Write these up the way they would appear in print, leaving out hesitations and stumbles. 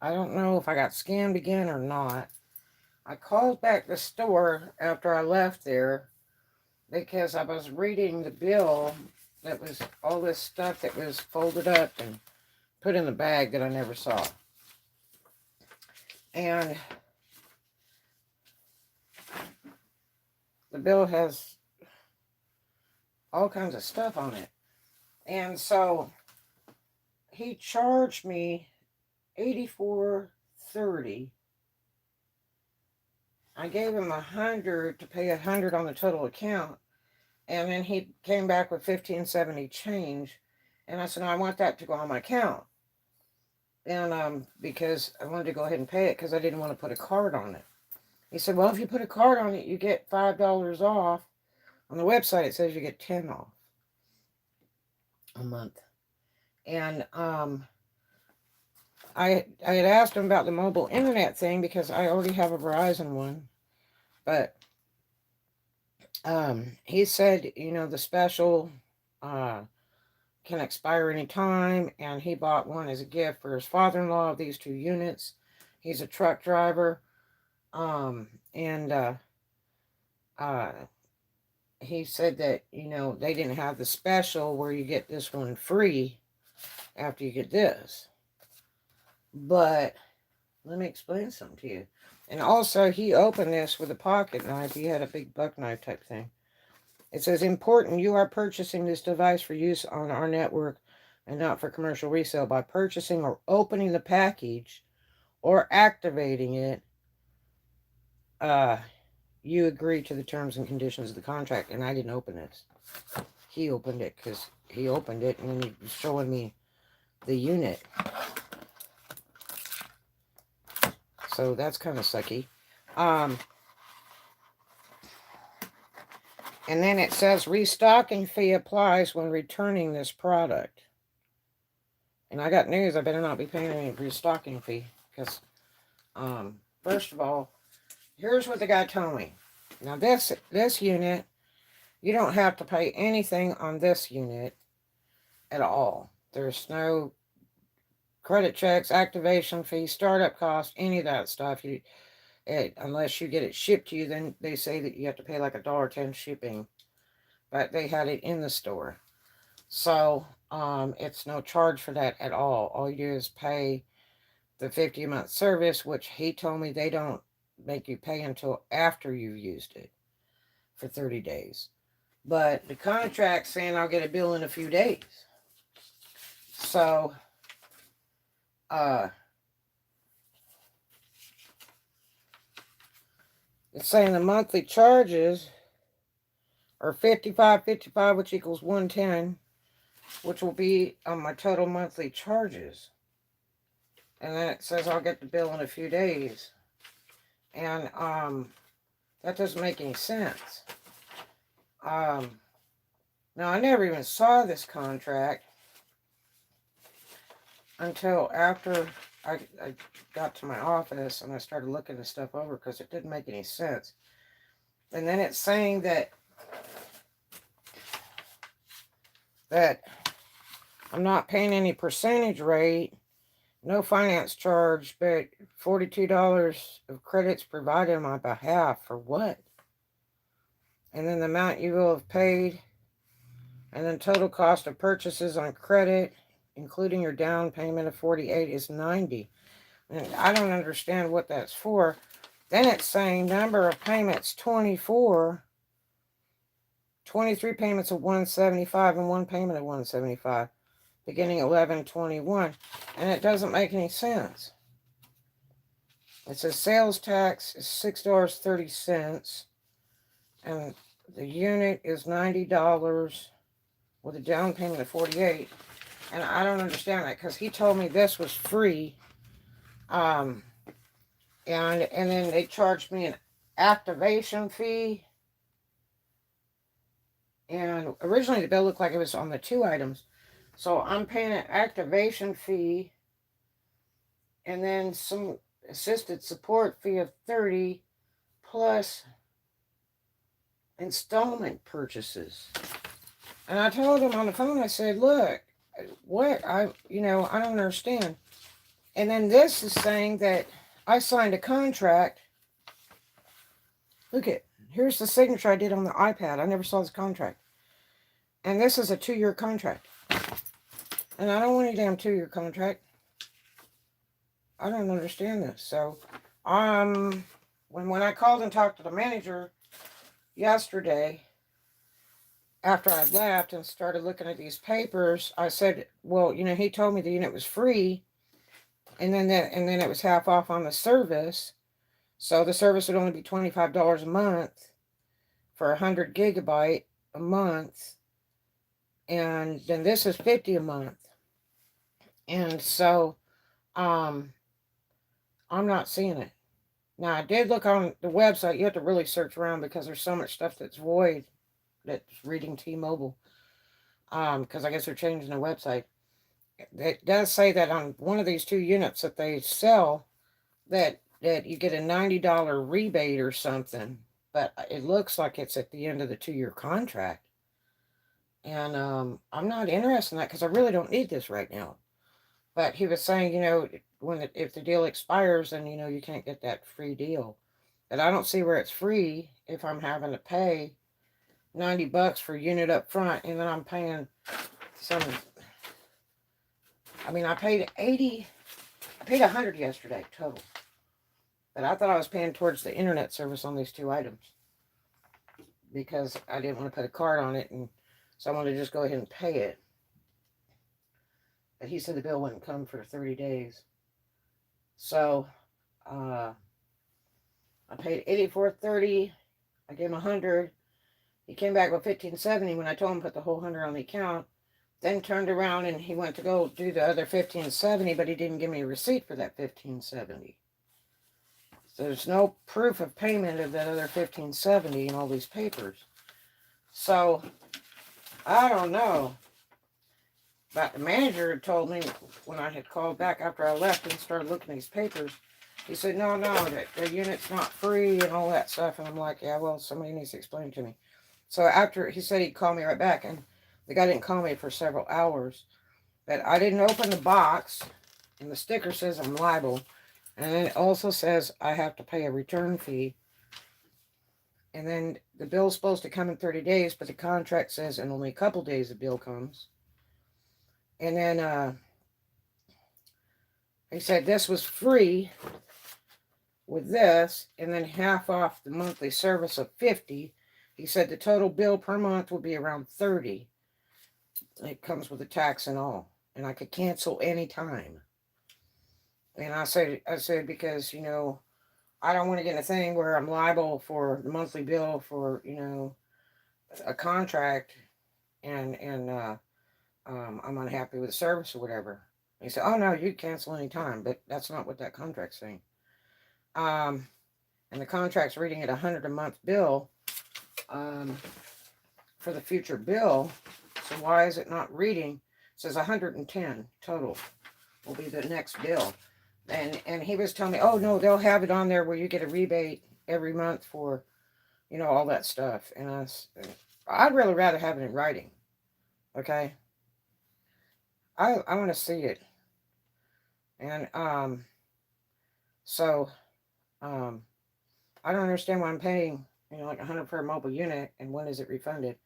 I don't know if I got scammed again or not. I called back the store after I left there because I was reading the bill that was all this stuff that was folded up and put in the bag that I never saw. And the bill has all kinds of stuff on it. And so he charged me $84.30. I gave him $100 to pay $100 on the total account, and then he came back with $15.70 change, and I said, no, I want that to go on my account, and because I wanted to go ahead and pay it because I didn't want to put a card on it. He said, well, if you put a card on it, you get $5 off. On the website, it says you get 10 off a month, and I had asked him about the mobile internet thing because I already have a Verizon one, but he said, the special can expire anytime, and he bought one as a gift for his father-in-law of these 2 units. He's a truck driver, and he said that, they didn't have the special where you get this one free after you get this. But let me explain something to you. And also, he opened this with a pocket knife. He had a big buck knife type thing. It says, important, you are purchasing this device for use on our network and not for commercial resale. By purchasing or opening the package or activating it, you agree to the terms and conditions of the contract. And I didn't open this. He opened it because he opened it and then he was showing me the unit. So that's kind of sucky. And then it says restocking fee applies when returning this product. And I got news. I better not be paying any restocking fee. Because, first of all, here's what the guy told me. Now this unit, you don't have to pay anything on this unit at all. There's no credit checks, activation fee, startup cost, any of that stuff. Unless you get it shipped to you, then they say that you have to pay like $1.10 shipping. But they had it in the store. So it's no charge for that at all. All you do is pay the 50 a month service, which he told me they don't make you pay until after you've used it for 30 days. But the contract's saying I'll get a bill in a few days. So it's saying the monthly charges are $55.55, which equals $110, which will be on my total monthly charges. And then it says I'll get the bill in a few days. And that doesn't make any sense. Now I never even saw this contract until after I got to my office and I started looking this stuff over because it didn't make any sense. And then it's saying that I'm not paying any percentage rate, no finance charge, but $42 of credits provided on my behalf. For what? And then the amount you will have paid, and then total cost of purchases on credit, including your down payment of $48, is $90. And I don't understand what that's for. Then it's saying number of payments 24, 23 payments of $175 and one payment of $175, beginning 11/21, and it doesn't make any sense. It says sales tax is $6.30, and the unit is $90 with a down payment of $48. And I don't understand that because he told me this was free. And then they charged me an activation fee. And originally the bill looked like it was on the 2 items. So I'm paying an activation fee and then some assisted support fee of $30 plus installment purchases. And I told him on the phone, I said, look, what? I don't understand. And then this is saying that I signed a contract. Look at, here's the signature I did on the iPad. I never saw this contract. And this is a 2-year contract. And I don't want any damn 2-year contract. I don't understand this. So, when I called and talked to the manager yesterday, after I left and started looking at these papers, I said, well, you know, he told me the unit was free, and then it was half off on the service. So the service would only be $25 a month for 100 gigabyte a month, and then this is $50 a month. And so I'm not seeing it. Now, I did look on the website. You have to really search around because there's so much stuff that's void that's reading T-Mobile. Because I guess they're changing the website. It does say that on one of these 2 units that they sell, that you get a $90 rebate or something. But it looks like it's at the end of the 2-year contract. And I'm not interested in that because I really don't need this right now. But he was saying, you know, if the deal expires, then, you know, you can't get that free deal. But I don't see where it's free if I'm having to pay $90 for a unit up front, and then I'm paying some. I mean, I paid $100 yesterday total. But I thought I was paying towards the internet service on these 2 items because I didn't want to put a card on it, and so I wanted to just go ahead and pay it. But he said the bill wouldn't come for 30 days. So I paid $84.30. I gave him $100. He came back with $15.70 when I told him to put the whole $100 on the account. Then turned around and he went to go do the other $15.70, but he didn't give me a receipt for that $15.70. So there's no proof of payment of that other $15.70 in all these papers. So I don't know. But the manager had told me when I had called back after I left and started looking at these papers, he said, no, the unit's not free and all that stuff. And I'm like, yeah, well, somebody needs to explain it to me. So after he said he'd call me right back, and the guy didn't call me for several hours. But I didn't open the box, and the sticker says I'm liable. And then it also says I have to pay a return fee. And then the bill's supposed to come in 30 days, but the contract says in only a couple days the bill comes. And then he said this was free with this, and then half off the monthly service of $50. He said the total bill per month will be around $30. It comes with the tax and all, and I could cancel any time. And I said because, you know, I don't want to get in a thing where I'm liable for the monthly bill for, you know, a contract, and I'm unhappy with the service or whatever. He said, oh, no, you can cancel any time, but that's not what that contract's saying. And the contract's reading at $100 a month bill for the future bill. So why is it not reading? It says $110 total will be the next bill. And he was telling me, oh, no, they'll have it on there where you get a rebate every month for, you know, all that stuff. And I'd really rather have it in writing. Okay? I want to see it. And so I don't understand why I'm paying, you know, like $100 for a mobile unit, and when is it refunded?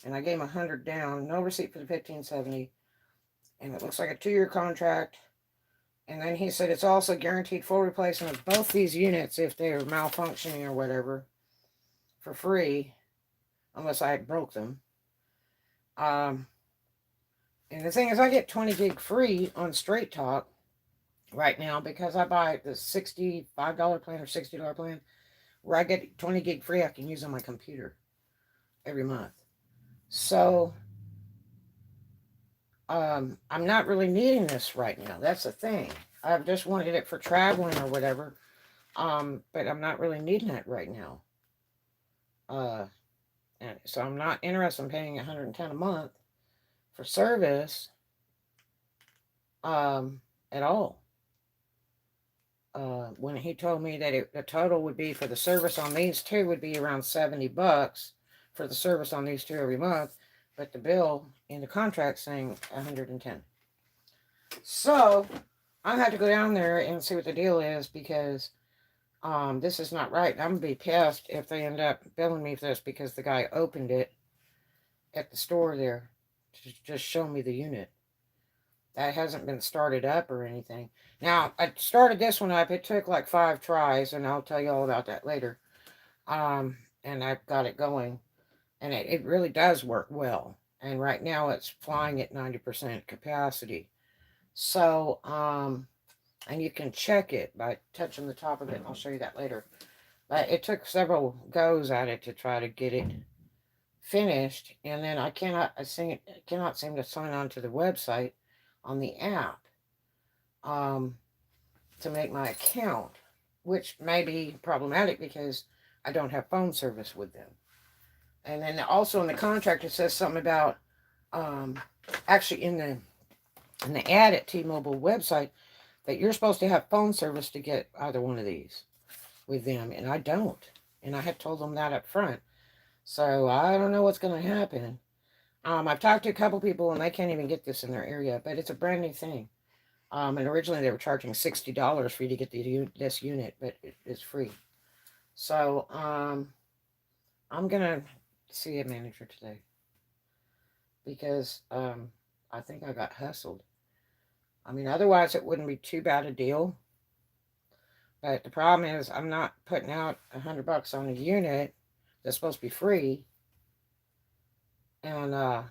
And I gave him $100 down, no receipt for the $15.70, and it looks like a 2-year contract. And then he said it's also guaranteed full replacement of both these units if they're malfunctioning or whatever for free, unless I broke them. And the thing is, I get 20 gig free on Straight Talk right now because I buy the $65 plan or $60 plan where I get 20 gig free I can use on my computer every month. So I'm not really needing this right now. That's the thing. I've just wanted it for traveling or whatever. But I'm not really needing it right now. And so I'm not interested in paying $110 a month for service at all. When he told me that the total would be for the service on these 2 would be around $70 for the service on these 2 every month, but the bill in the contract saying $110. So I had to go down there and see what the deal is, because this is not right. I'm gonna be pissed if they end up billing me for this, because the guy opened it at the store there to just show me the unit. That hasn't been started up or anything. Now, I started this one up. It took like 5 tries, and I'll tell you all about that later. And I've got it going, and it really does work well. And right now it's flying at 90% capacity. So, and you can check it by touching the top of it. I'll show you that later. But it took several goes at it to try to get it finished, and then cannot seem to sign on to the website on the app, um, to make my account, which may be problematic because I don't have phone service with them. And then also in the contract it says something about, actually in the ad at T-Mobile website, that you're supposed to have phone service to get either one of these with them, and I don't. And I had told them that up front. So I don't know what's going to happen. I've talked to a couple people and they can't even get this in their area, but it's a brand new thing. And originally they were charging $60 for you to get this unit, but it's free. So I'm gonna see a manager today, because I think I got hustled. I mean, otherwise it wouldn't be too bad a deal. But the problem is I'm not putting out $100 on a unit that's supposed to be free, and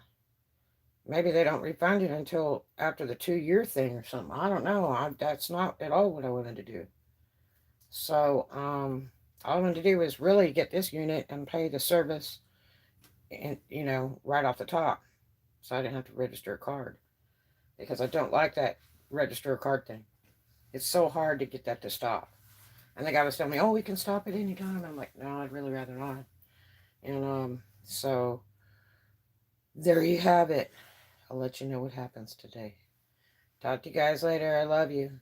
maybe they don't refund it until after the 2-year thing or something. I don't know. That's not at all what I wanted to do. So all I wanted to do is really get this unit and pay the service, and right off the top, so I didn't have to register a card, because I don't like that register a card thing. It's so hard to get that to stop. And the guy was telling me, "Oh, we can stop at any time." I'm like, "No, I'd really rather not." And so there you have it. I'll let you know what happens today. Talk to you guys later. I love you.